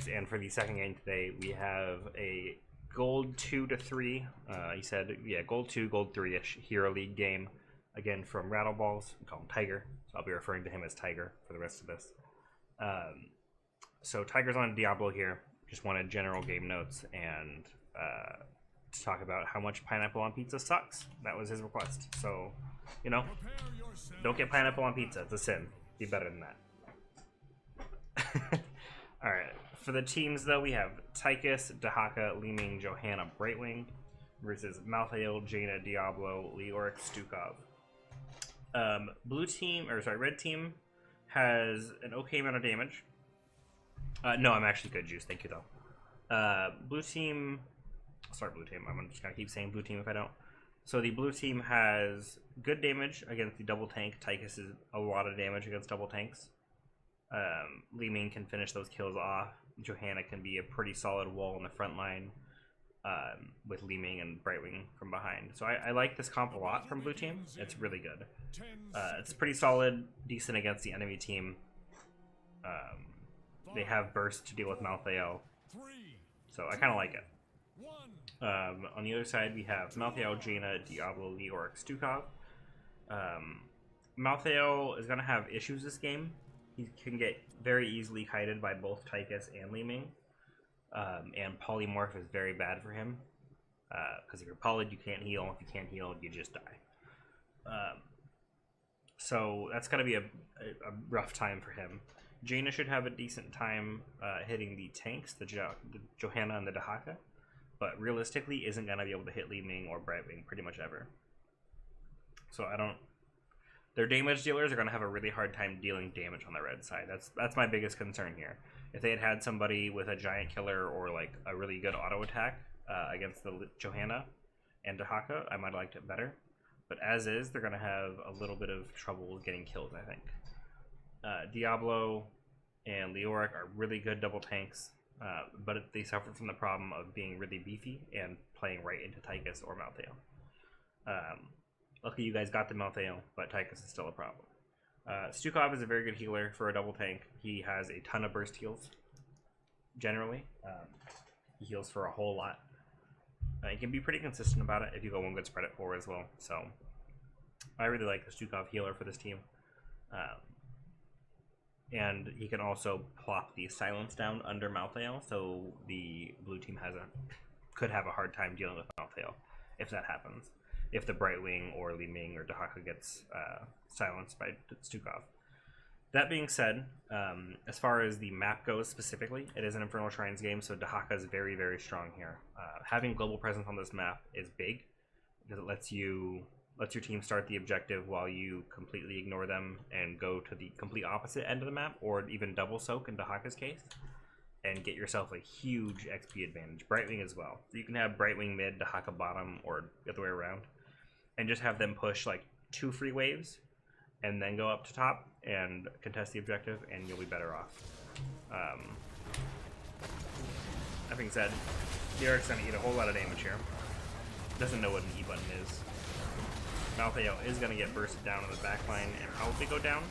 games, and for the second game today, we have a Gold 2 to 3. He said, yeah, Gold 2, Gold 3-ish Hero League game. Again, from rattleballz. We call him Tiger, so I'll be referring to him as Tiger for the rest of this. So Tiger's on Diablo here. Just wanted general game notes and to talk about how much pineapple on pizza sucks. That was his request. So, you know, don't get pineapple on pizza. It's a sin. Be better than that. Alright, for the teams though, we have Tychus, Dahaka, Leeming, Johanna, Brightwing versus Malthael, Jaina, Diablo, Leoric, Stukov. Red team has an okay amount of damage. No, I'm actually good, Juice. Thank you though. Blue team. I'm just gonna keep saying blue team if I don't. So the blue team has good damage against the double tank. Tychus is a lot of damage against double tanks. Leeming can finish those kills off. Johanna can be a pretty solid wall in the front line with Leeming and Brightwing from behind. So I like this comp a lot from blue team. It's really good. It's pretty solid, decent against the enemy team. They have burst to deal with Malthael, so I kind of like it. On the other side, we have Malthael, Jaina, Diablo, Leoric, Stukov. Malthael is going to have issues this game. He can get very easily kited by both Tychus and Leeming. And polymorph is very bad for him. Because if you're polyed, you can't heal. If you can't heal, you just die. So that's going to be a rough time for him. Jaina should have a decent time hitting the tanks, the Johanna and the Dahaka. But realistically, isn't going to be able to hit Leeming or Brightwing pretty much ever. So their damage dealers are going to have a really hard time dealing damage on the red side. That's my biggest concern here. If they had somebody with a giant killer or like a really good auto attack against the Johanna and Dahaka, I might have liked it better. But as is, they're going to have a little bit of trouble getting kills, I think. Diablo and Leoric are really good double tanks, but they suffer from the problem of being really beefy and playing right into Tychus or Malthael. Luckily you guys got the Malthael, but Tychus is still a problem. Stukov is a very good healer for a double tank. He has a ton of burst heals, generally. He heals for a whole lot. He can be pretty consistent about it if you go one good spread it 4 as well. So I really like the Stukov healer for this team. And he can also plop the silence down under Malthael, so the blue team could have a hard time dealing with Malthael if that happens. If the Brightwing or Leeming or Dahaka gets silenced by Stukov. That being said, as far as the map goes specifically, it is an Infernal Shrines game, so Dahaka is very, very strong here. Having global presence on this map is big because it lets your team start the objective while you completely ignore them and go to the complete opposite end of the map, or even double soak in Dahaka's case, and get yourself a huge XP advantage. Brightwing as well. So you can have Brightwing mid, Dahaka bottom, or the other way around, and just have them push like 2 free waves and then go up to top and contest the objective, and you'll be better off. That being said, Derek's going to eat a whole lot of damage here. Doesn't know what an E button is. Malthael is going to get bursted down on the back line and probably go down.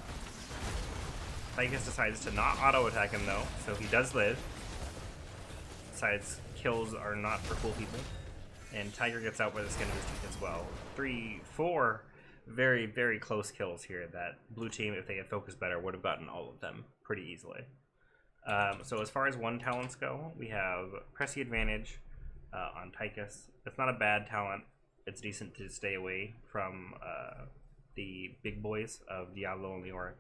Tychus decides to not auto-attack him though, so he does live. Besides, kills are not for cool people. And Tiger gets out by the skin of his teeth as well. 3, 4 very, very close kills here that blue team, if they had focused better, would have gotten all of them pretty easily. So as far as one talents go, we have Pressy Advantage on Tychus. It's not a bad talent. It's decent to stay away from the big boys of Diablo and Leoric.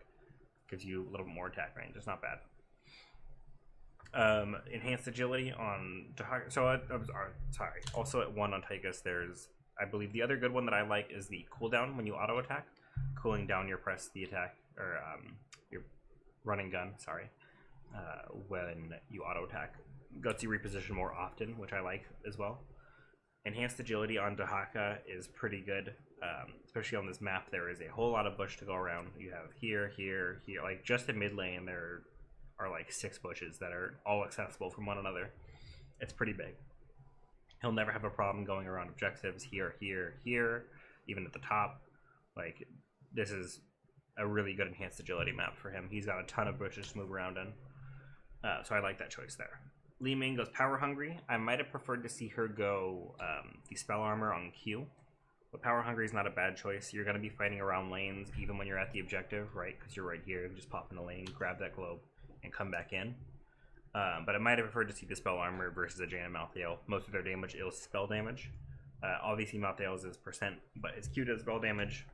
Gives you a little bit more attack range. It's not bad. Enhanced agility on Dahaka. So I'm sorry. Also at 1 on Tychus, there's, I believe the other good one that I like is the cooldown when you auto attack, cooling down your press the attack or your running gun. Sorry, when you auto attack, lets you reposition more often, which I like as well. Enhanced agility on Dahaka is pretty good, especially on this map. There is a whole lot of bush to go around. You have here, here, here. Like just in mid lane, there are like 6 bushes that are all accessible from one another. It's pretty big. He'll never have a problem going around objectives here, here, here, even at the top. Like, this is a really good enhanced agility map for him. He's got a ton of bushes to move around in. So I like that choice there. Li Ming goes Power Hungry. I might have preferred to see her go the Spell Armor on Q. But Power Hungry is not a bad choice. You're going to be fighting around lanes even when you're at the objective, right? Because you're right here. You just pop in the lane, grab that globe, and come back in. But I might have preferred to see the Spell Armor versus a Jaina Malthael. Most of their damage is spell damage. Obviously, Malthael's is percent, but his Q does spell damage.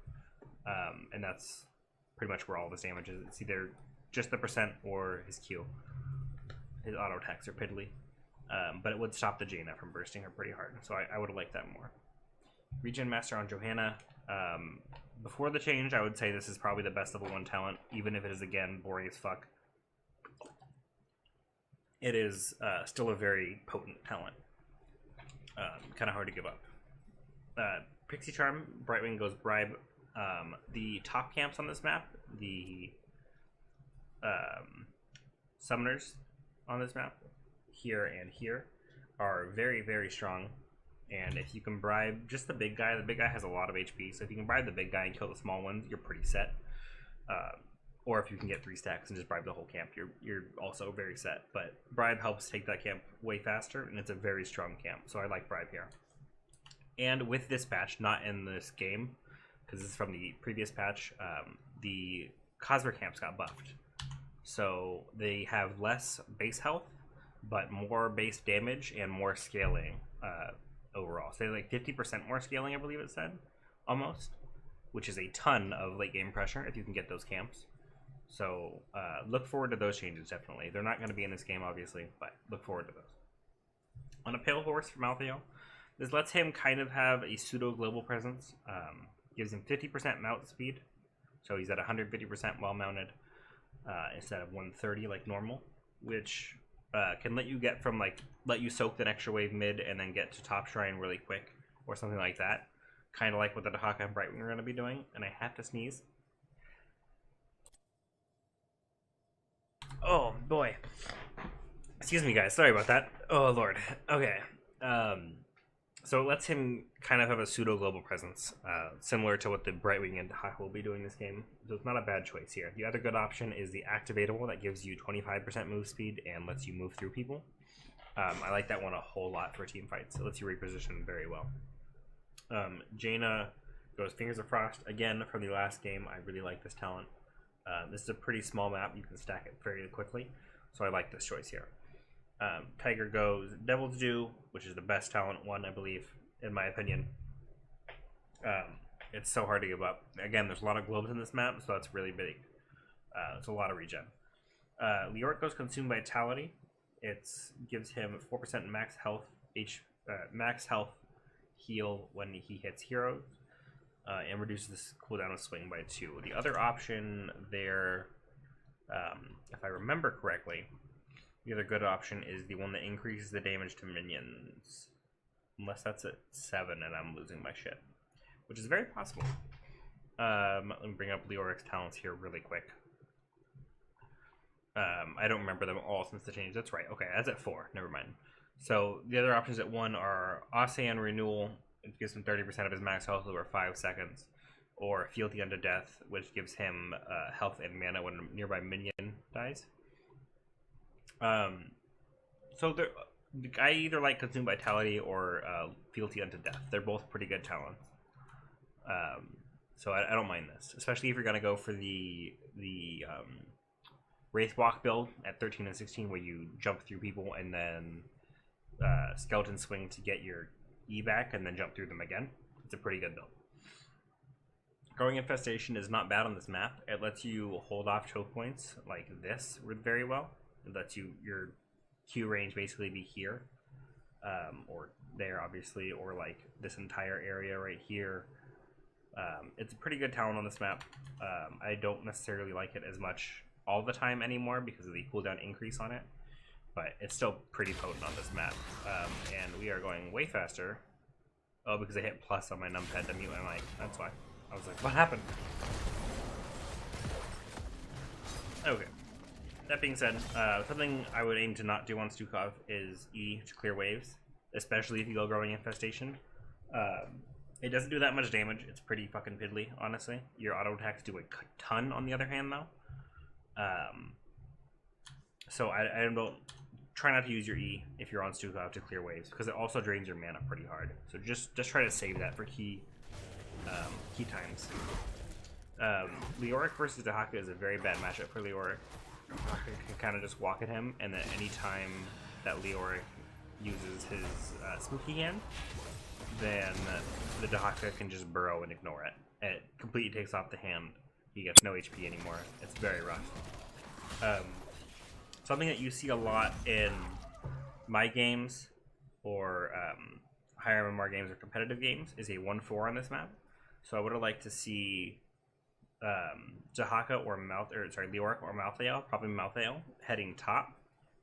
And that's pretty much where all of his damage is. It's either just the percent or his Q. His auto attacks are piddly. But it would stop the Jaina from bursting her pretty hard. So I would have liked that more. Regen Master on Johanna. Before the change, I would say this is probably the best level 1 talent, even if it is, again, boring as fuck. It is still a very potent talent. Kind of hard to give up. Pixie Charm, Brightwing goes Bribe. The top camps on this map, the summoners on this map, here and here, are very, very strong. And if you can bribe just the big guy has a lot of HP, so if you can bribe the big guy and kill the small ones, you're pretty set. Or if you can get 3 stacks and just bribe the whole camp, you're also very set. But Bribe helps take that camp way faster, and it's a very strong camp, so I like Bribe here. And with this patch, not in this game, because this is from the previous patch, the Cosmer camps got buffed. So they have less base health, but more base damage and more scaling overall. So they like 50% more scaling, I believe it said, almost, which is a ton of late game pressure if you can get those camps. So look forward to those changes, definitely. They're not going to be in this game, obviously, but look forward to those. On a Pale Horse for Malthael, this lets him kind of have a pseudo-global presence. Gives him 50% mount speed, so he's at 150% while mounted instead of 130 like normal, which can let you get from let you soak the extra wave mid and then get to top shrine really quick or something like that. Kind of like what the Dahaka and Brightwing are going to be doing, and I have to sneeze. Oh boy, excuse me guys, sorry about that. Oh lord. Okay. So it lets him kind of have a pseudo-global presence, similar to what the Brightwing and Dahaka will be doing this game. So it's not a bad choice here. The other good option is the Activatable that gives you 25% move speed and lets you move through people. I like that one a whole lot for team fights. It lets you reposition very well. Jaina goes Fingers of Frost. Again, from the last game, I really like this talent. This is a pretty small map. You can stack it very quickly, so I like this choice here. Tiger goes Devil's Due, which is the best talent one, I believe, in my opinion. It's so hard to give up. Again, there's a lot of globes in this map, so that's really big. It's a lot of regen. Leoric goes Consume Vitality. It gives him 4% max health heal when he hits heroes, and reduces cooldown of swing by 2. The other option there, if I remember correctly, the other good option is the one that increases the damage to minions. Unless that's at 7 and I'm losing my shit. Which is very possible. Let me bring up Leoric's talents here really quick. I don't remember them all since the change. That's right. Okay, that's at 4. Never mind. So the other options at 1 are Ocean Renewal. It gives him 30% of his max health over 5 seconds. Or Fealty Unto Death, which gives him health and mana when a nearby minion dies. So I either like Consume Vitality or Fealty Unto Death. They're both pretty good talents. So I don't mind this, especially if you're gonna go for the Wraith Walk build at 13 and 16, where you jump through people and then Skeleton Swing to get your E back, and then jump through them again. It's a pretty good build. Growing Infestation is not bad on this map. It lets you hold off choke points like this very well. It lets your Q range basically be here, or there obviously, or like this entire area right here. It's a pretty good talent on this map. I don't necessarily like it as much all the time anymore because of the cooldown increase on it, but it's still pretty potent on this map. And we are going way faster. Oh, because I hit plus on my numpad to mute my mic. That's why. I was like, what happened? Okay. That being said, something I would aim to not do on Stukov is E to clear waves, especially if you go Growing Infestation. It doesn't do that much damage. It's pretty fucking piddly, honestly. Your auto attacks do a ton, on the other hand, though. So I don't try not to use your E if you're on Stuka to clear waves because it also drains your mana pretty hard. So just try to save that for key times. Leoric versus Dahaka is a very bad matchup for Leoric. Dahaka can kind of just walk at him, and then any time that Leoric uses his spooky hand, then the Dahaka can just burrow and ignore it. And it completely takes off the hand. He gets no HP anymore. It's very rough. Something that you see a lot in my games or higher MMR games or competitive games is a 1-4 on this map. So I would have liked to see Dahaka or Leoric or Malthael, probably Malthael, heading top,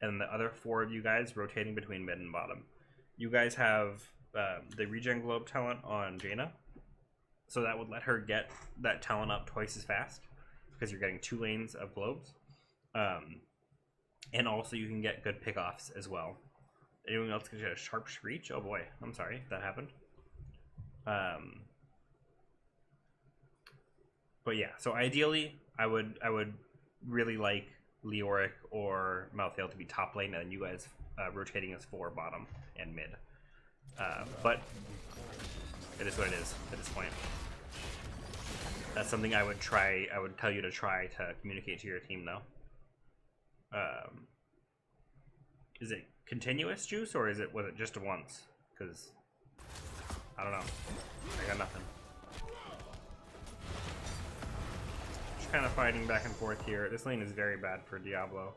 and the other 4 of you guys rotating between mid and bottom. You guys have the regen globe talent on Jaina, so that would let her get that talent up twice as fast because you're getting 2 lanes of globes. And also you can get good pickoffs as well. Anyone else can get a sharp screech? Oh boy, I'm sorry if that happened. But yeah, so ideally I would really like Leoric or Malthael to be top lane, and then you guys rotating as 4 bottom and mid. But it is what it is at this point. That's something I would tell you to try to communicate to your team though. Is it continuous juice or was it just once? Because I don't know. I got nothing. Just kind of fighting back and forth here. This lane is very bad for Diablo.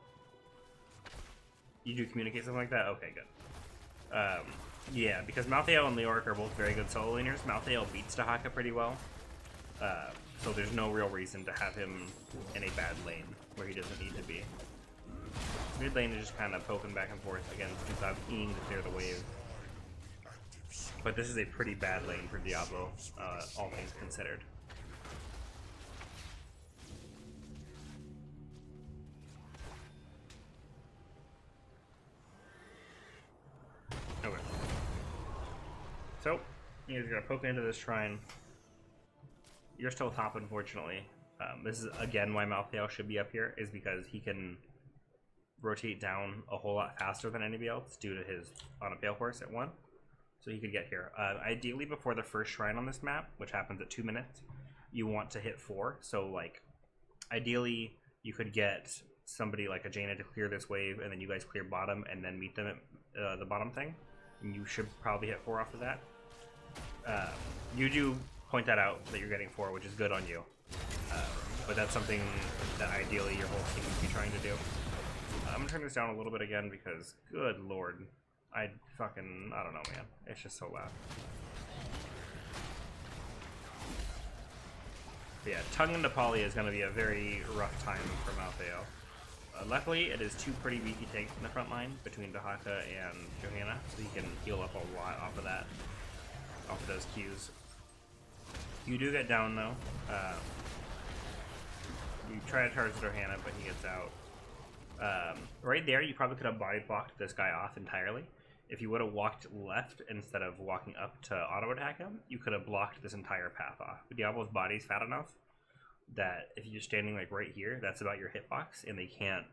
You do communicate something like that? Okay, good. Yeah, because Malthael and Leoric are both very good solo laners. Malthael beats Dahaka pretty well. So there's no real reason to have him in a bad lane where he doesn't need to be. Mid lane is just kind of poking back and forth against without keying to clear the wave. But this is a pretty bad lane for Diablo, all things considered. Okay. So, you guys are going to poke into this shrine. You're still top, unfortunately. This is, again, why Malthael should be up here, is because he can rotate down a whole lot faster than anybody else due to his on a pale horse at 1. So he could get here. Ideally, before the first shrine on this map, which happens at 2 minutes, you want to hit 4. So, like, ideally, you could get somebody like a Jaina to clear this wave, and then you guys clear bottom, and then meet them at the bottom thing. And you should probably hit 4 off of that. You do point that out, that you're getting 4, which is good on you. But that's something that ideally your whole team would be trying to do. I'm gonna turn this down a little bit again because, good lord, I don't know, man. It's just so loud. But yeah, tongue into poly is gonna be a very rough time for Malthael. Luckily, it is 2 pretty beefy tanks in the front line between Dahaka and Johanna, so he can heal up a lot off of those Qs. You do get down though. You try to charge Johanna, but he gets out. Right there, you probably could have body blocked this guy off entirely. If you would have walked left instead of walking up to auto attack him, you could have blocked this entire path off. But Diablo's body's fat enough that if you're standing like right here, that's about your hitbox, and they can't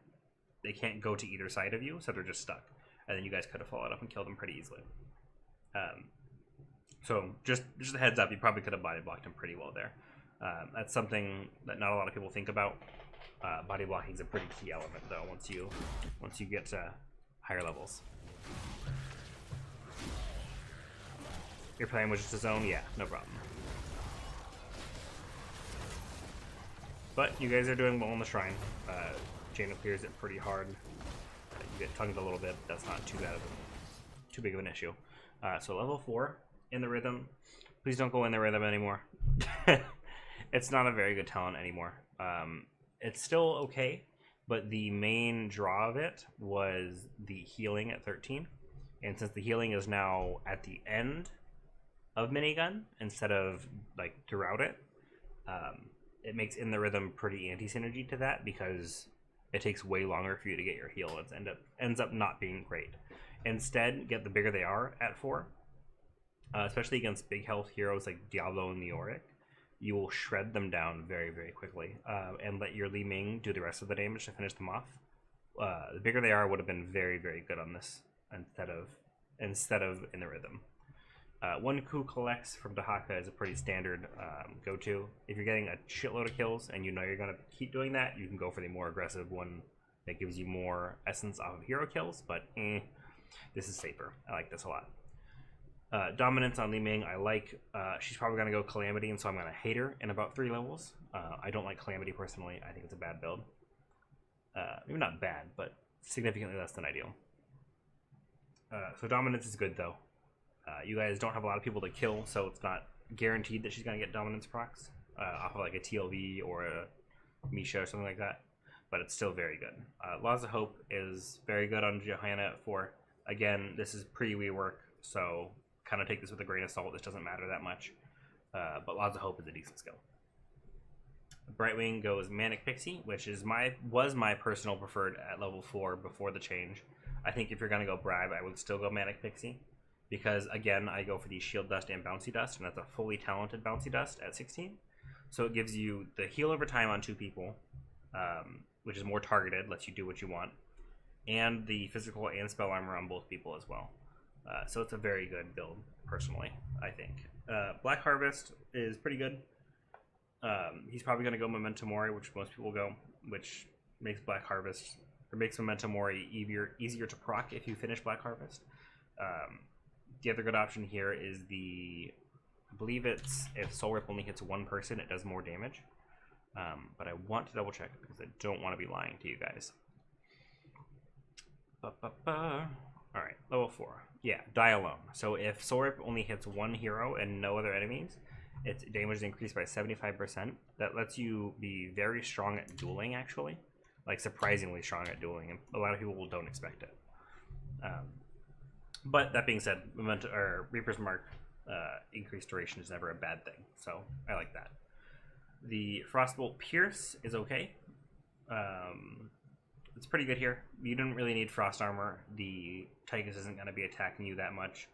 go to either side of you, so they're just stuck. And then you guys could have followed up and killed them pretty easily. So just a heads up, you probably could have body blocked him pretty well there. That's something that not a lot of people think about. Body blocking is a pretty key element, though. Once you get to higher levels, you're playing with just a zone, yeah, no problem. But you guys are doing well in the shrine. Jaina clears it pretty hard. You get tongued a little bit. That's not too big of an issue. So level 4 in the rhythm. Please don't go in the rhythm anymore. It's not a very good talent anymore. It's still okay, but the main draw of it was the healing at 13. And since the healing is now at the end of minigun instead of like throughout it, it makes in the rhythm pretty anti-synergy to that because it takes way longer for you to get your heal. It ends up not being great. Instead, get the bigger they are at 4, especially against big health heroes like Diablo and Leoric. You will shred them down very, very quickly and let your Li Ming do the rest of the damage to finish them off. The bigger they are would have been very, very good on this instead of in the rhythm. One coup collects from Dahaka is a pretty standard go-to. If you're getting a shitload of kills and you know you're going to keep doing that, you can go for the more aggressive one that gives you more essence off of hero kills, but this is safer. I like this a lot. Dominance on Li Ming, I like. She's probably going to go Calamity, and so I'm going to hate her in about 3 levels. I don't like Calamity personally. I think it's a bad build. Maybe not bad, but significantly less than ideal. So Dominance is good, though. You guys don't have a lot of people to kill, so it's not guaranteed that she's going to get Dominance procs off of like a TLV or a Misha or something like that, but it's still very good. Laws of Hope is very good on Johanna at 4. Again, this is pre-rework, so kind of take this with a grain of salt. This doesn't matter that much, but Laws of Hope is a decent skill. Brightwing goes Manic Pixie, which is was my personal preferred at level 4 before the change. I think if you're going to go Bribe, I would still go Manic Pixie. Because, again, I go for the Shield Dust and Bouncy Dust, and that's a fully talented Bouncy Dust at 16. So it gives you the heal over time on 2 people, which is more targeted, lets you do what you want, and the physical and spell armor on both people as well. So it's a very good build, personally, I think. Black Harvest is pretty good. He's probably going to go Memento Mori, which most people go, which makes Black Harvest, or makes Memento Mori easier to proc if you finish Black Harvest. The other good option here is I believe it's if Soul Rip only hits 1 person, it does more damage. But I want to double check because I don't want to be lying to you guys. Alright, level 4. Yeah, Die Alone. So if Soul Rip only hits 1 hero and no other enemies, its damage is increased by 75%. That lets you be very strong at dueling, actually. Like, surprisingly strong at dueling. And a lot of people don't expect it. But that being said, Reaper's Mark increased duration is never a bad thing, so I like that. The Frostbolt Pierce is okay. It's pretty good here. You don't really need Frost Armor. The Tychus isn't going to be attacking you that much,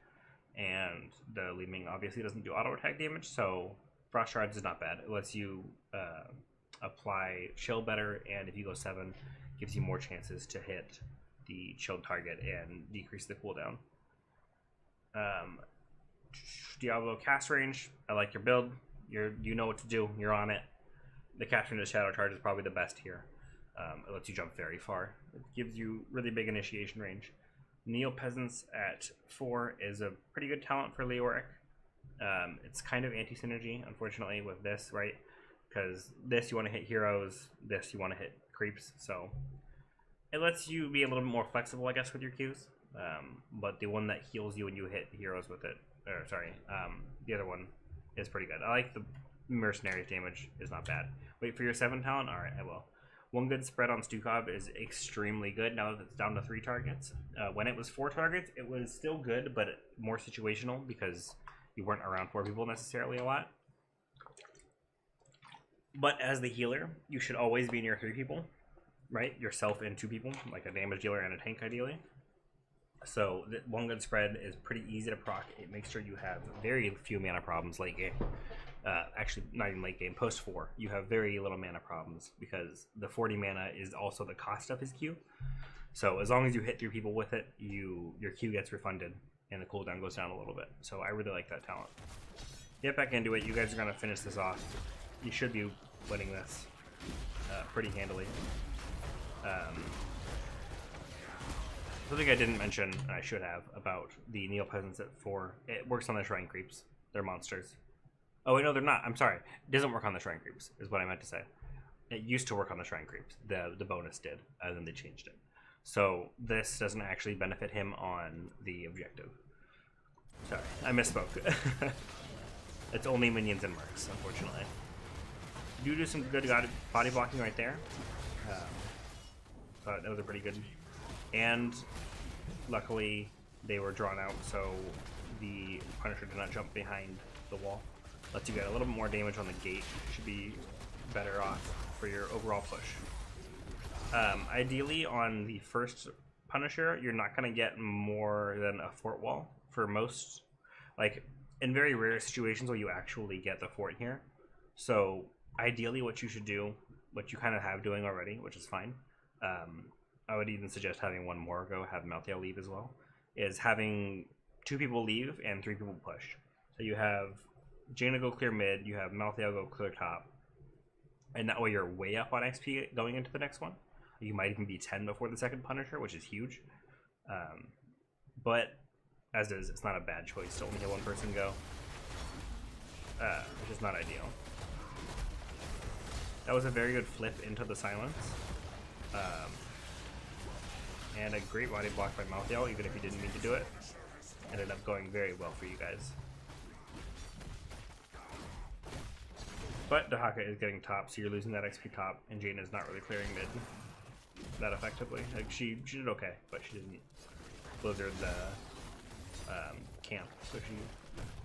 and the Li Ming obviously doesn't do auto attack damage, so Frost Shards is not bad. It lets you apply Chill better, and if you go 7, gives you more chances to hit the chilled target and decrease the cooldown. Diablo cast range. I like your build. You know what to do. You're on it. The cast range of Shadow Charge is probably the best here. It lets you jump very far. It gives you really big initiation range. Neo Peasants at 4 is a pretty good talent for Leoric. It's kind of anti-synergy, unfortunately, with this, right? Because this you want to hit heroes, this you want to hit creeps, so it lets you be a little bit more flexible, I guess, with your Qs. But the one that heals you when you hit heroes with it, the other one is pretty good. I like the Mercenaries damage is not bad. Wait for your 7 talent? Alright, I will. One good spread on Stukov is extremely good now that it's down to 3 targets. When it was 4 targets, it was still good, but more situational because you weren't around 4 people necessarily a lot. But as the healer, you should always be near 3 people, right? Yourself and 2 people, like a damage dealer and a tank ideally. So one good spread is pretty easy to proc. It makes sure you have very few mana problems late game. Actually, not even late game, post 4. You have very little mana problems because the 40 mana is also the cost of his Q. So as long as you hit 3 people with it, your Q gets refunded and the cooldown goes down a little bit. So I really like that talent. Get back into it. You guys are going to finish this off. You should be winning this pretty handily. Something I didn't mention, I should have, about the Neo Peasants at 4. It works on the Shrine Creeps. They're monsters. Oh, wait, no, they're not. I'm sorry. It doesn't work on the Shrine Creeps, is what I meant to say. It used to work on the Shrine Creeps. The bonus did, and then they changed it. So this doesn't actually benefit him on the objective. Sorry, I misspoke. It's only minions and mercs, unfortunately. You do some good body blocking right there. But those are pretty good. And luckily they were drawn out, so the Punisher did not jump behind the wall. Lets you get a little bit more damage on the gate. Should be better off for your overall push. Ideally on the first Punisher, you're not going to get more than a fort wall for most. Like, in very rare situations will you actually get the fort here. So ideally what you should do, what you kind of have doing already, which is fine, I would even suggest having one more go, have Malthael leave as well, is having 2 people leave and 3 people push. So you have Jaina go clear mid, you have Malthael go clear top, and that way you're way up on XP going into the next one. You might even be 10 before the second Punisher, which is huge. But as is, it's not a bad choice to only have one person go, which is not ideal. That was a very good flip into the silence. And a great body block by Malthael, even if you didn't mean to do it. Ended up going very well for you guys. But Dahaka is getting top, so you're losing that XP top, and Jaina's not really clearing mid that effectively. Like she did okay, but she didn't blizzard the camp, so she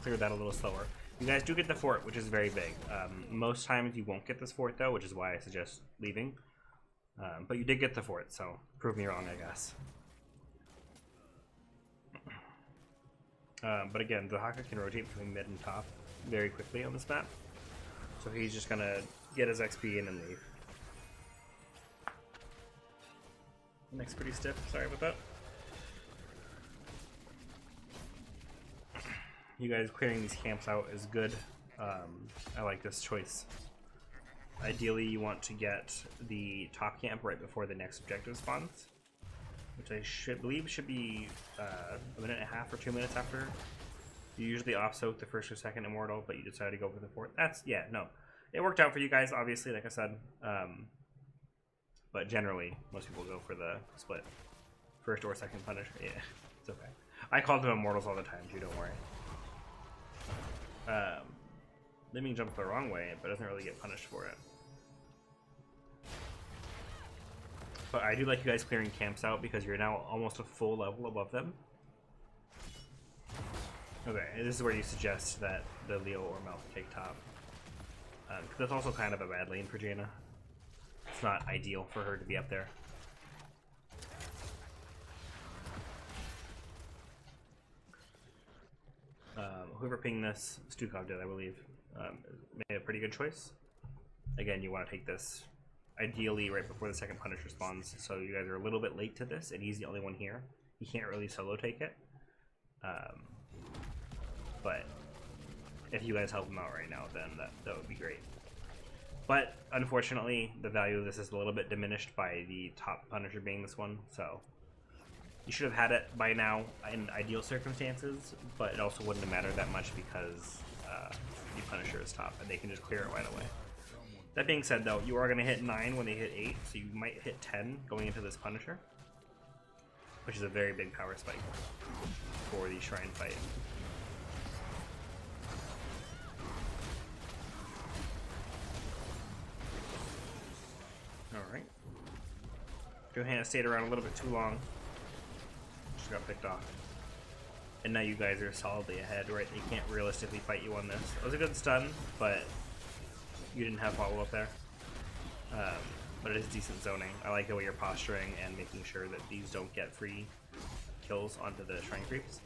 cleared that a little slower. You guys do get the fort, which is very big. Most times you won't get this fort though, which is why I suggest leaving. But you did get the fort, so prove me wrong, I guess. But again, Dahaka can rotate between mid and top very quickly on this map. So he's just gonna get his XP in and leave. Neck's pretty stiff, sorry about that. You guys clearing these camps out is good. I like this choice. Ideally, you want to get the top camp right before the next objective spawns, which I believe should be a minute and a half or 2 minutes after. You usually off-soak the first or second immortal, but you decide to go for the fourth. It worked out for you guys, obviously, like I said. But generally, most people go for the split. First or second Punisher. Yeah, it's okay. I call them immortals all the time, too, don't worry. Liming jumps the wrong way, but doesn't really get punished for it. But I do like you guys clearing camps out because you're now almost a full level above them. Okay, this is where you suggest that the Leo or Mouth take top. That's also kind of a bad lane for Jaina. It's not ideal for her to be up there. Whoever pinged this, Stukov did, I believe, made a pretty good choice. Again, you want to take this ideally right before the second Punisher spawns, so you guys are a little bit late to this, and he's the only one here. He can't really solo take it. But if you guys help him out right now, then that would be great. But unfortunately, the value of this is a little bit diminished by the top Punisher being this one, so you should have had it by now in ideal circumstances, but it also wouldn't have mattered that much because the Punisher is top, and they can just clear it right away. That being said, though, you are going to hit 9 when they hit 8, so you might hit 10 going into this Punisher, which is a very big power spike for the Shrine fight. Alright. Johanna stayed around a little bit too long. Just got picked off. And now you guys are solidly ahead, right? They can't realistically fight you on this. It was a good stun, but you didn't have follow-up there. But it is decent zoning. I like the way you're posturing and making sure that these don't get free kills onto the Shrine creeps.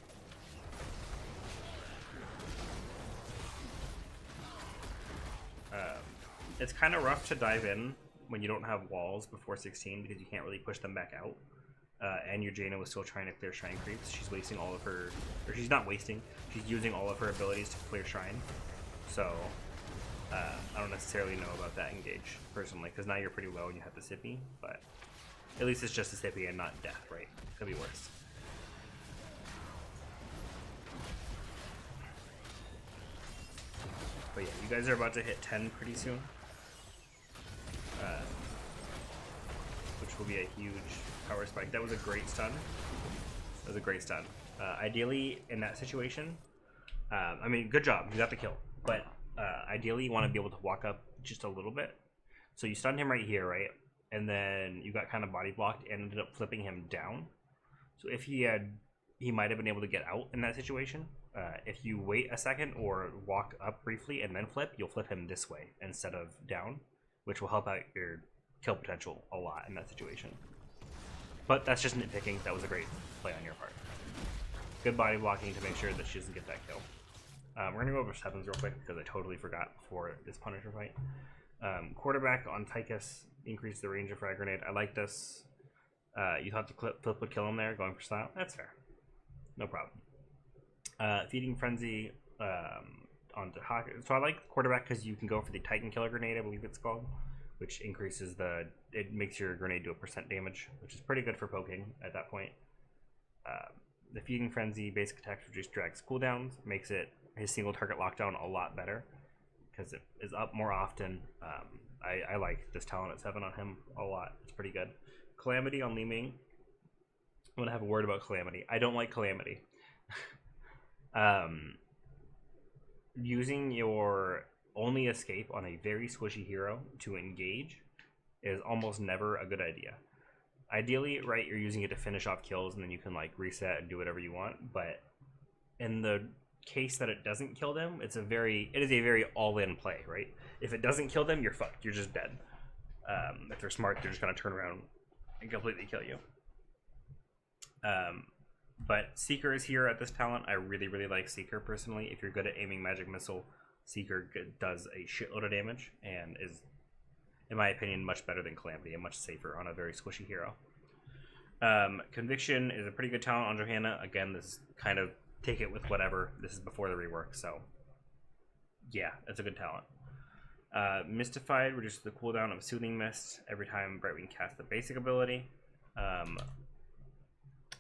It's kind of rough to dive in when you don't have walls before 16 because you can't really push them back out. And your Jaina was still trying to clear Shrine creeps. She's wasting all of her, or she's not wasting, she's using all of her abilities to clear Shrine. So, I don't necessarily know about that engage, personally, because now you're pretty low and you have the Sippy, but at least it's just a Sippy and not death, right? Could be worse. But yeah, you guys are about to hit 10 pretty soon. Which will be a huge power spike. That was a great stun. That was a great stun. Ideally, in that situation, I mean, good job. You got the kill. But ideally, you want to be able to walk up just a little bit. So you stunned him right here, right? And then you got kind of body blocked and ended up flipping him down. So if he might have been able to get out in that situation. If you wait a second or walk up briefly and then flip, you'll flip him this way instead of down, which will help out your kill potential a lot in that situation. But that's just nitpicking. That was a great play on your part. Good body blocking to make sure that she doesn't get that kill. We're going to go over 7s real quick because I totally forgot before this Punisher fight. Quarterback on Tychus increased the range of frag grenade. I like this. You thought the flip would kill him there, going for style? That's fair. No problem. Feeding Frenzy on Dahaka. So I like quarterback because you can go for the Titan Killer Grenade, I believe it's called, which increases it makes your grenade do a % damage, which is pretty good for poking at that point. The Feeding Frenzy basic attacks reduce Drag's cooldowns, makes his single target lockdown a lot better because it is up more often. I like this talent at 7 on him a lot. It's pretty good. Calamity on Li Ming. I'm gonna have a word about Calamity. I don't like Calamity. Using your only escape on a very squishy hero to engage is almost never a good idea. Ideally, right, you're using it to finish off kills and then you can like reset and do whatever you want, but in the case that it doesn't kill them, it is a very all-in play, right? If it doesn't kill them, you're fucked. You're just dead. If they're smart, they're just gonna turn around and completely kill you. But Seeker is here at this talent. I really, really like Seeker personally. If you're good at aiming magic missile, Seeker does a shitload of damage and is, in my opinion, much better than Calamity and much safer on a very squishy hero. Conviction is a pretty good talent on Johanna. Again, this is kind of take it with whatever. This is before the rework, so yeah, it's a good talent. Mystified reduces the cooldown of Soothing Mist every time Brightwing casts the basic ability.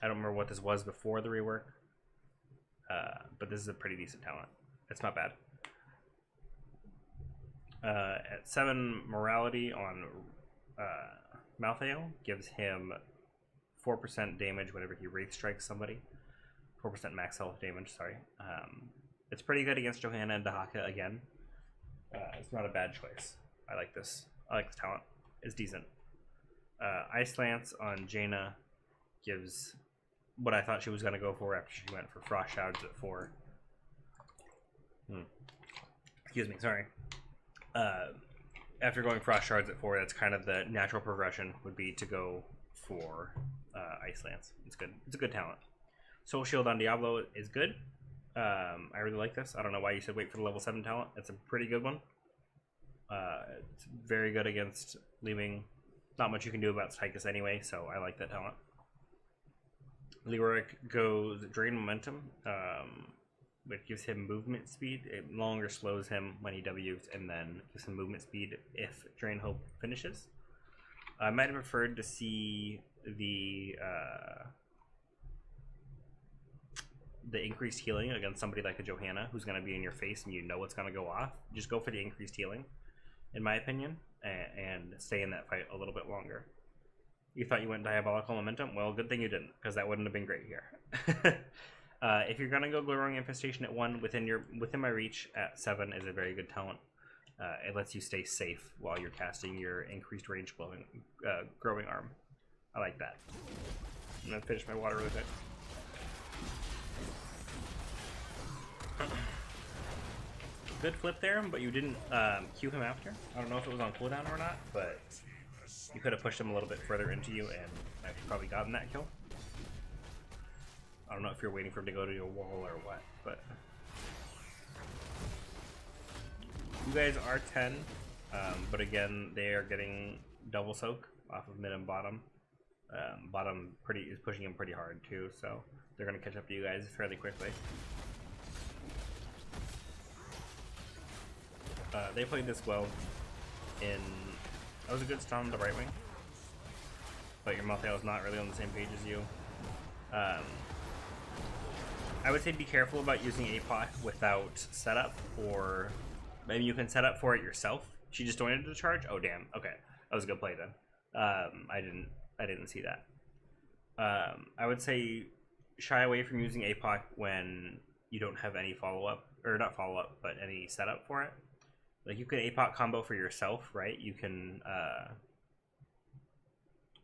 I don't remember what this was before the rework, but this is a pretty decent talent. It's not bad. At 7, Morality on Malthael gives him 4% damage whenever he Wraith Strikes somebody. 4% max health damage, sorry. It's pretty good against Johanna and Dahaka again. It's not a bad choice. I like this. I like this talent. It's decent. Ice Lance on Jaina gives what I thought she was going to go for after she went for Frost Shrouds at 4. Excuse me, sorry. After going Frost Shards at 4, that's kind of the natural progression would be to go for Ice Lance. It's good. It's a good talent. Soul Shield on Diablo is good. I really like this. I don't know why you said wait for the level 7 talent. It's a pretty good one. It's very good against leaving. Not much you can do about Tychus anyway, so I like that talent. Leoric goes Drain Momentum, which gives him movement speed. It no longer slows him when he W's, and then gives him movement speed if Drain Hope finishes. I might have preferred to see the increased healing against somebody like a Johanna who's going to be in your face and you know it's going to go off. Just go for the increased healing, in my opinion, and stay in that fight a little bit longer. You thought you went Diabolical Momentum? Well, good thing you didn't, because that wouldn't have been great here. If you're going to go Glowing Infestation at 1, within my reach at 7 is a very good talent. It lets you stay safe while you're casting your increased range Growing Arm. I like that. I'm going to finish my water really quick. Good flip there, but you didn't Q him after. I don't know if it was on cooldown or not, but you could have pushed him a little bit further into you and actually probably gotten that kill. I don't know if you're waiting for him to go to your wall or what, but you guys are 10, but again, they are getting double soak off of mid and bottom. Bottom is pushing him pretty hard too, so they're going to catch up to you guys fairly quickly. They played this well that was a good stun on the right wing, but your Malthael is not really on the same page as you. I would say be careful about using APOC without setup, or maybe you can set up for it yourself. She just joined the charge? Oh damn, okay. That was a good play then. I didn't see that. I would say shy away from using APOC when you don't have any follow-up, or not follow-up, but any setup for it. Like you can APOC combo for yourself, right? You can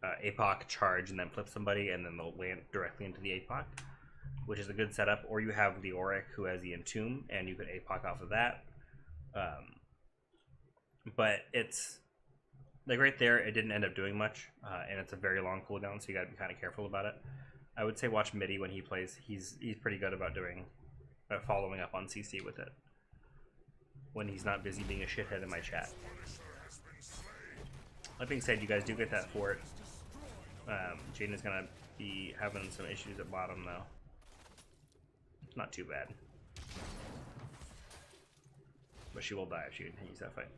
APOC charge and then flip somebody and then they'll land directly into the APOC, which is a good setup. Or you have Leoric who has the Entomb and you could APOC off of that. But it's like right there, it didn't end up doing much, and it's a very long cooldown, so you gotta be kind of careful about it. I would say watch Midi when he plays. He's pretty good about doing following up on CC with it when he's not busy being a shithead in my chat. That being said, you guys do get that fort. Jane is gonna be having some issues at bottom though. Not too bad. But she will die if she continues that fight.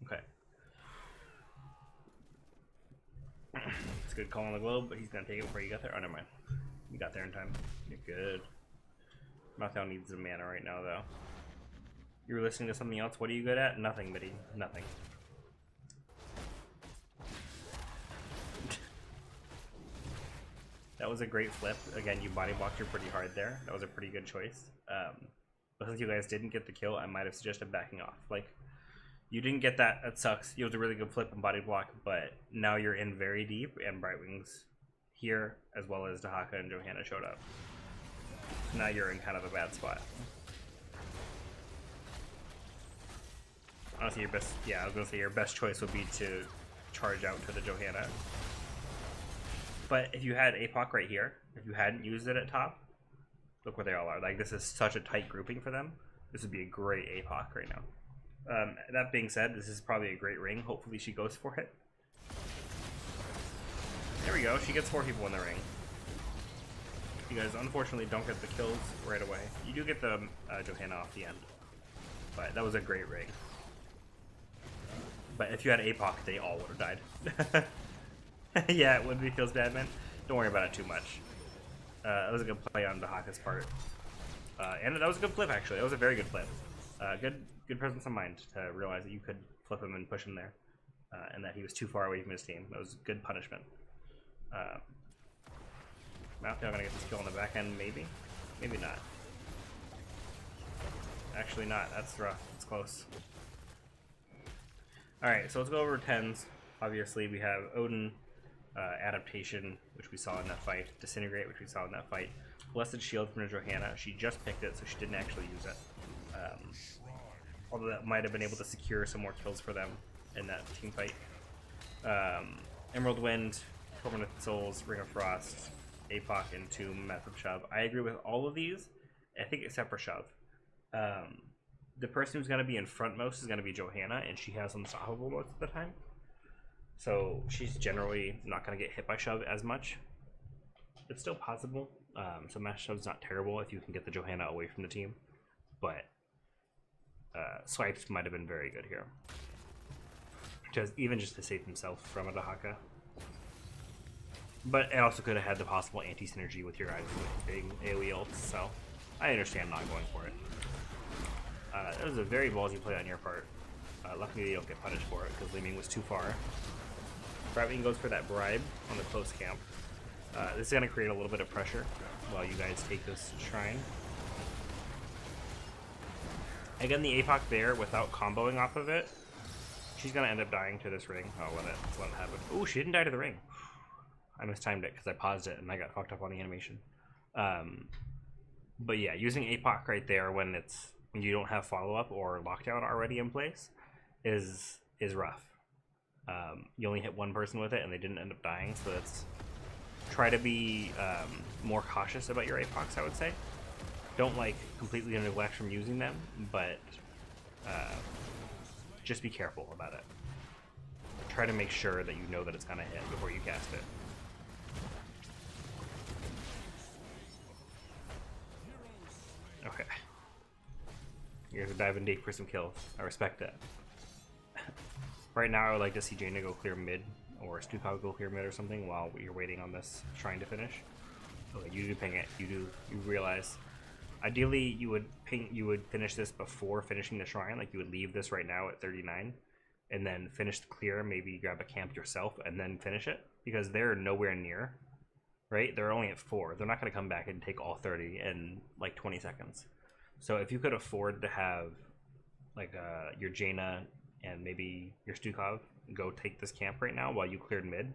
Okay. It's a good call on the globe, but he's gonna take it before you got there. Oh, never mind. You got there in time. You're good. Malthael needs some mana right now, though. You were listening to something else. What are you good at? Nothing, buddy. Nothing. That was a great flip. Again, you body blocked her pretty hard there. That was a pretty good choice. But since you guys didn't get the kill, I might have suggested backing off. Like, you didn't get that. That sucks. It was a really good flip and body block, but now you're in very deep, and Brightwing's here, as well as Dahaka and Johanna showed up. So now you're in kind of a bad spot. Honestly, your best, yeah, I was gonna say your best choice would be to charge out to the Johanna. But if you had APOC right here, if you hadn't used it at top, look where they all are. Like, this is such a tight grouping for them. This would be a great APOC right now. That being said, this is probably a great ring. Hopefully she goes for it. There we go. She gets 4 people in the ring. You guys unfortunately don't get the kills right away. You do get the Johanna off the end. But that was a great ring. But if you had APOC, they all would have died. Yeah, it would be feels bad, man. Don't worry about it too much. That was a good play on Dahaka's part. And that was a good flip, actually. That was a very good flip. Good presence of mind to realize that you could flip him and push him there. And that he was too far away from his team. That was good punishment. Malthael gonna get this kill on the back end, maybe? Maybe not. Actually not. That's rough. It's close. Alright, so let's go over 10s. Obviously, we have Odin, Adaptation, which we saw in that fight, Disintegrate, which we saw in that fight, Blessed Shield from Johanna. She just picked it, so she didn't actually use it. Although that might have been able to secure some more kills for them in that team fight. Emerald Wind, Tormented Souls, Ring of Frost, APOC, and Tomb, Method Shove. I agree with all of these, I think except for Shove. The person who's going to be in front most is going to be Johanna, and she has Unstoppable most of the time. So she's generally not going to get hit by Shove as much. It's still possible. So Mass Shove's not terrible if you can get the Johanna away from the team. But Swipes might have been very good here. Even just to save himself from a Dahaka. But it also could have had the possible anti-synergy with your guys being AoE ults, so I understand not going for it. That was a very ballsy play on your part. Luckily you don't get punished for it because Li Ming was too far. Brightwing goes for that bribe on the close camp. This is going to create a little bit of pressure while you guys take this shrine. Again, the APOC there without comboing off of it, she's going to end up dying to this ring. Oh, let it happen. Oh, she didn't die to the ring. I mistimed it because I paused it and I got fucked up on the animation. But yeah, using APOC right there when you don't have follow-up or lockdown already in place is rough. You only hit one person with it and they didn't end up dying, so try to be more cautious about your APOCs, I would say. Don't completely neglect from using them, but just be careful about it. Try to make sure that you know that it's gonna hit before you cast it. Okay. Here's a diving deep for some kills. I respect that. Right now, I would like to see Jaina go clear mid, or Stukov go clear mid or something while you're waiting on this shrine to finish. Okay, you do ping it. You realize. Ideally, you would finish this before finishing the shrine. Like you would leave this right now at 39, and then finish the clear. Maybe grab a camp yourself and then finish it because they're nowhere near. Right? They're only at 4. They're not going to come back and take all 30 in like 20 seconds. So if you could afford to have your Jaina and maybe your Stukov go take this camp right now while you cleared mid,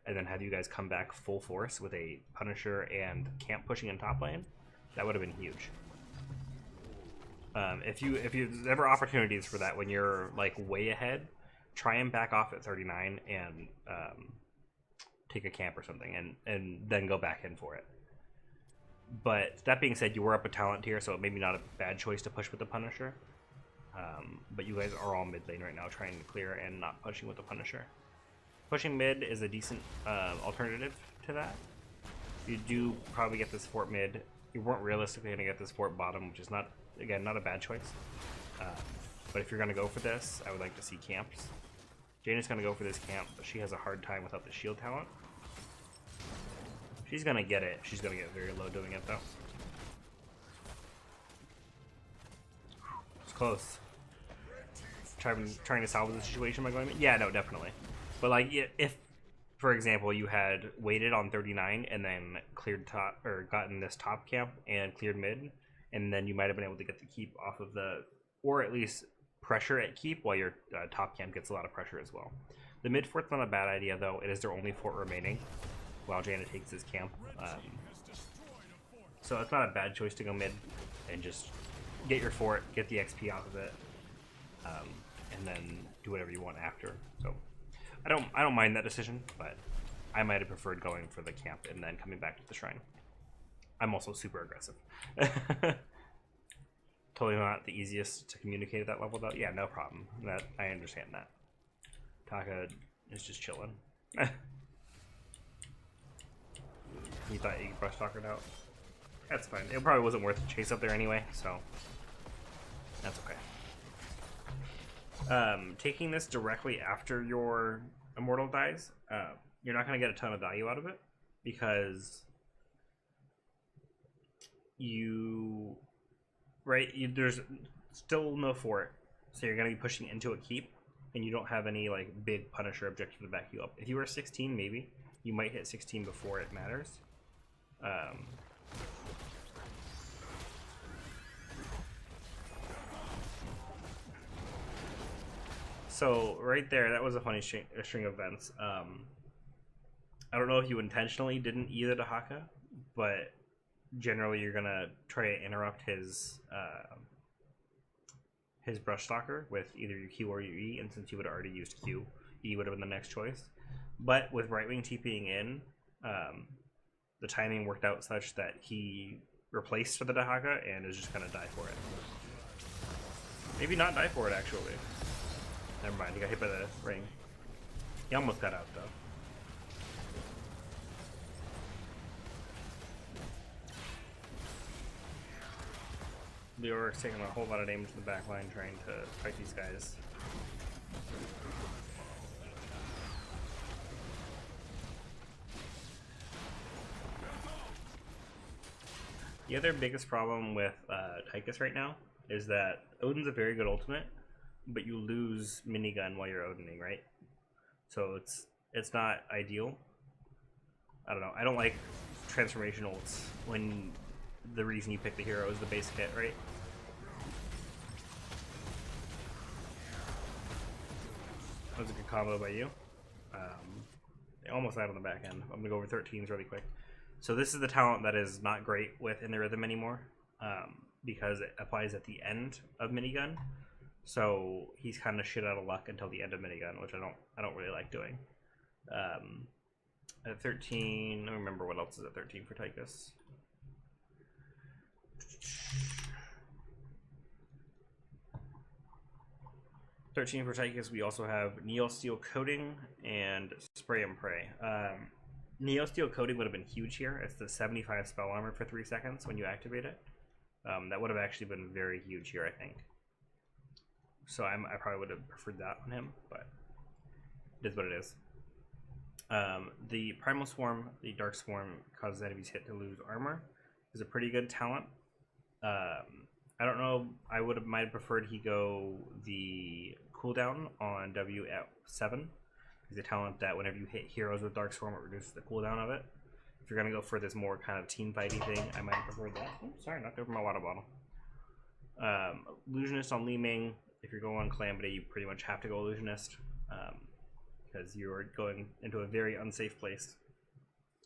and then have you guys come back full force with a Punisher and camp pushing in top lane, that would have been huge. If there's ever opportunities for that when you're way ahead, try and back off at 39 and take a camp or something and then go back in for it. But that being said, you were up a talent tier, so it may be not a bad choice to push with the Punisher. But you guys are all mid lane right now trying to clear and not pushing with the Punisher. Pushing mid is a decent alternative to that. You do probably get this fort mid. You weren't realistically going to get this fort bottom, which is not, again, not a bad choice. But if you're going to go for this, I would like to see camps. Jaina's going to go for this camp, but she has a hard time without the shield talent. She's going to get it. She's going to get very low doing it, though. It's close. Trying to salvage the situation by going... Yeah, no, definitely. But, like, if, for example, you had waited on 39 and then cleared top, or gotten this top camp and cleared mid, and then you might have been able to get the keep off of the... Or at least pressure at keep while your top camp gets a lot of pressure as well. The mid fort's not a bad idea, though. It is their only fort remaining while Jaina takes his camp. So it's not a bad choice to go mid and just get your fort, get the XP off of it, and then do whatever you want after. So I don't mind that decision, but I might have preferred going for the camp and then coming back to the shrine. I'm also super aggressive. Totally not the easiest to communicate at that level, though. Yeah, no problem. That I understand that. Taka is just chilling. You thought you could brush Taka out? That's fine. It probably wasn't worth the chase up there anyway, so that's okay. Taking this directly after your Immortal dies, you're not going to get a ton of value out of it because there's still no fort, so you're going to be pushing into a keep, and you don't have any like big Punisher objective to back you up. If you were 16, maybe you might hit 16 before it matters. So right there, that was a funny string of events. I don't know if you intentionally didn't either to Haka, but generally you're gonna try to interrupt his brush stalker with either your Q or your E, and since you would have already used Q, E would have been the next choice. But with right wing TPing in, the timing worked out such that he replaced the Dahaka and is just gonna die for it. Maybe not die for it actually. Never mind, he got hit by the ring. He almost got out though. Leoric's taking a whole lot of damage to the back line trying to fight these guys. The other biggest problem with Tychus right now is that Odin's a very good ultimate, but you lose minigun while you're Odining, right? So it's not ideal. I don't know. I don't like transformation ults when the reason you pick the hero is the basic hit, right? That was a good combo by you. They almost died on the back end. I'm gonna go over 13s really quick. So this is the talent that is not great with In the Rhythm anymore, because it applies at the end of minigun. So he's kind of shit out of luck until the end of minigun, which I don't really like doing. At 13, I don't remember what else is at 13 for Tychus. For Tychus, we also have Neo Steel Coating and Spray and Pray. Neo Steel Coating would have been huge here. It's the 75 spell armor for 3 seconds when you activate it. That would have actually been very huge here, I think. So I probably would have preferred that on him, but it is what it is. The Primal Swarm, the Dark Swarm, causes enemies hit to lose armor. Is a pretty good talent. I don't know. I might have preferred he go the cooldown on W at 7. It's a talent that whenever you hit heroes with Dark Swarm, it reduces the cooldown of it. If you're gonna go for this more kind of team fighty thing, I might have preferred that. Oh, sorry, knocked over my water bottle. Illusionist on Li Ming. If you're going on Calamity, you pretty much have to go Illusionist, because you're going into a very unsafe place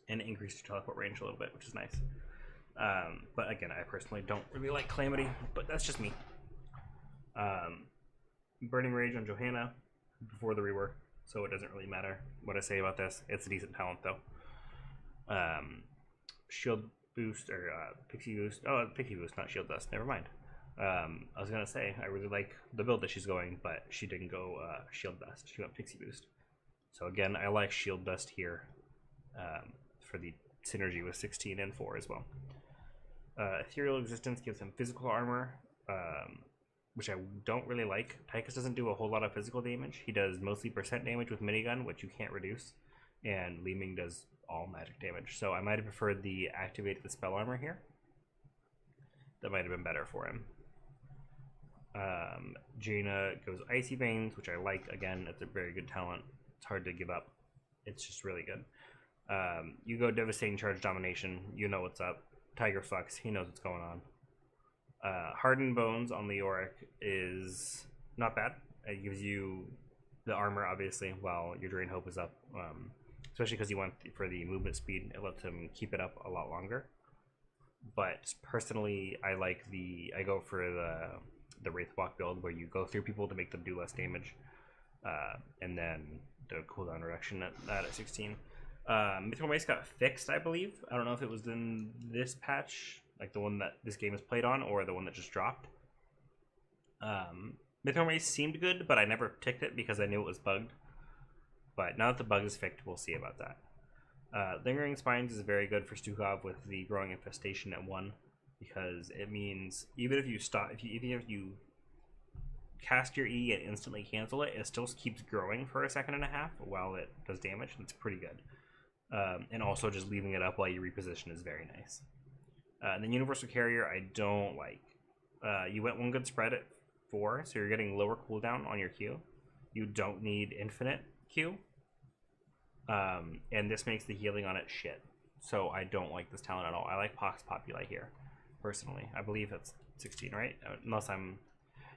and increase your teleport range a little bit, which is nice. But again, I personally don't really like Calamity, but that's just me. Burning Rage on Johanna before the rework, so it doesn't really matter what I say about this. It's a decent talent though. Shield boost or Pixie boost. Oh, Pixie boost, not shield dust. Never mind. I was gonna say I really like the build that she's going, but she didn't go Shield Dust. She went Pixie Boost. So again, I like Shield Dust here for the synergy with 16 and 4 as well. Ethereal Existence gives him physical armor, which I don't really like. Tychus doesn't do a whole lot of physical damage. He does mostly percent damage with minigun, which you can't reduce, and Li Ming does all magic damage. So I might have preferred the activate the spell armor here. That might have been better for him. Jaina goes Icy Veins, which I like. Again, it's a very good talent. It's hard to give up. It's just really good. You go Devastating Charge Domination. You know what's up. Tiger Fucks. He knows what's going on. Hardened Bones on Leoric is not bad. It gives you the armor, obviously, while your Drain Hope is up. Especially because you went for the movement speed. It lets him keep it up a lot longer. But personally, I go for the Wraithwalk build where you go through people to make them do less damage. And then the cooldown reduction at 16. Mithril Mace got fixed, I believe. I don't know if it was in this patch, like the one that this game is played on, or the one that just dropped. Mithril Mace seemed good, but I never ticked it because I knew it was bugged. But now that the bug is fixed, we'll see about that. Lingering Spines is very good for Stukov with the Growing Infestation at 1, because it means even if you even if you cast your E and instantly cancel it, it still keeps growing for a second and a half while it does damage, and it's pretty good. And also just leaving it up while you reposition is very nice. And then Universal Carrier I don't like. You went one good spread at 4, so you're getting lower cooldown on your Q. You don't need infinite Q. And this makes the healing on it shit. So I don't like this talent at all. I like Pox Populi here, personally. I believe it's 16, right? Unless I'm...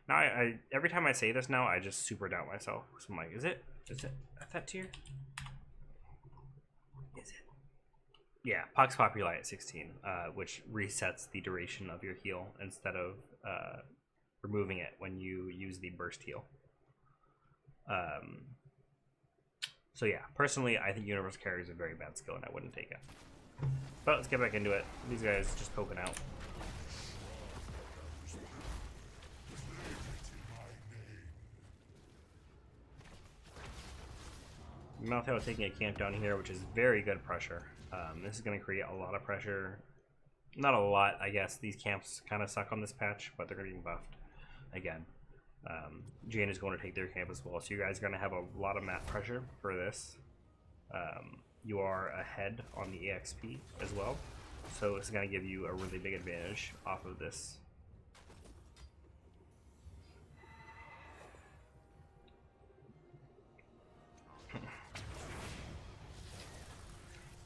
Now, I every time I say this now, I just super doubt myself. So I'm like, is it at that tier? Is it? Yeah, Pox Populi at 16, which resets the duration of your heal instead of removing it when you use the burst heal. So yeah, personally, I think Universal Carrier is a very bad skill, and I wouldn't take it. But let's get back into it. These guys just poking out. Malthael taking a camp down here, which is very good pressure. This is going to create a lot of pressure. Not a lot, I guess. These camps kind of suck on this patch, but they're going to be buffed again. Jane is going to take their camp as well, so you guys are going to have a lot of map pressure for this. You are ahead on the EXP as well, so it's going to give you a really big advantage off of this.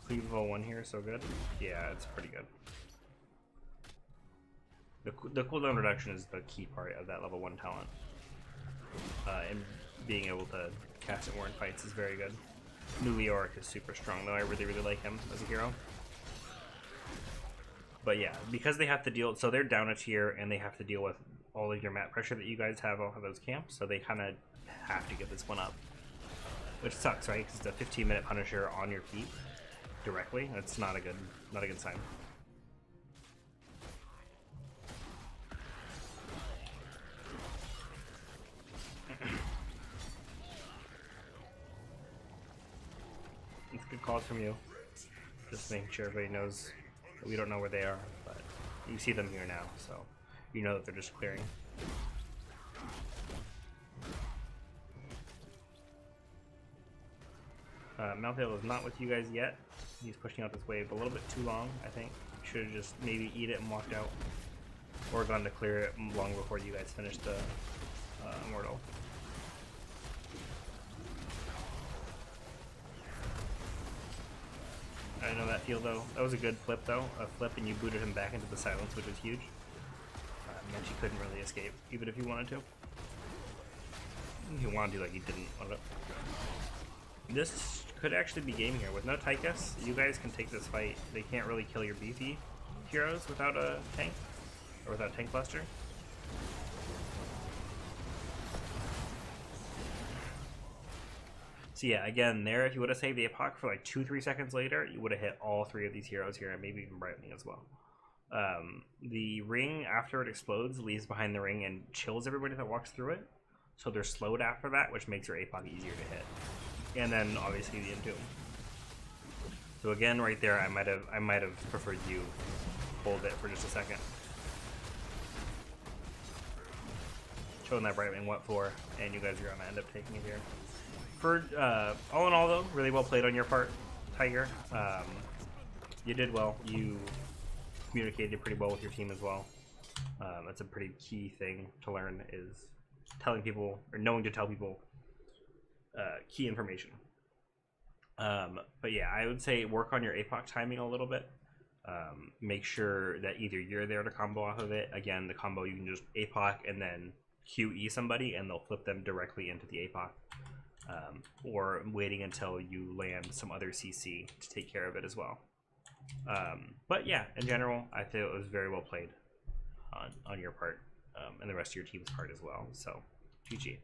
Cleave level 1 here, so good. Yeah, it's pretty good. The cooldown reduction is the key part of that level 1 talent. And being able to cast it more in fights is very good. New Leoric is super strong, though. I really, really like him as a hero. But yeah, because they have to deal... So they're down a tier, and they have to deal with all of your map pressure that you guys have off of those camps, so they kind of have to get this one up. Which sucks, right? Because it's a 15-minute Punisher on your feet directly. That's not a good sign. It's good calls from you. Just making sure everybody knows that we don't know where they are, but you see them here now, so you know that they're just clearing. Malthael is not with you guys yet. He's pushing out this wave a little bit too long, I think. Should have just maybe eat it and walked out. Or gone to clear it long before you guys finished the Immortal. I know that feel though. That was a good flip though. A flip and you booted him back into the silence, which was huge. Meant you couldn't really escape, even if you wanted to. If you wanted to, like you didn't want to. This could actually be game here. With no Tychus, you guys can take this fight. They can't really kill your beefy heroes without a tank. Or without a tank cluster. So yeah, again, there, if you would have saved the Epoch for like 2-3 seconds later, you would have hit all 3 of these heroes here, and maybe even Brightling as well. The ring, after it explodes, leaves behind the ring and chills everybody that walks through it. So they're slowed after that, which makes your APOC easier to hit. And then obviously the Entomb. So again, right there, I might have preferred you hold it for just a second. Showing that Brightwing what for, and you guys are gonna end up taking it here. For all in all, though, really well played on your part, Tiger. You did well. You communicated pretty well with your team as well. That's a pretty key thing to learn, is telling people, or knowing to tell people key information. But yeah, I would say work on your APOC timing a little bit. Make sure that either you're there to combo off of it. Again, the combo, you can just APOC and then QE somebody and they'll flip them directly into the APOC. Or waiting until you land some other CC to take care of it as well. But yeah, in general, I feel it was very well played on your part, and the rest of your team's part as well. So, GG.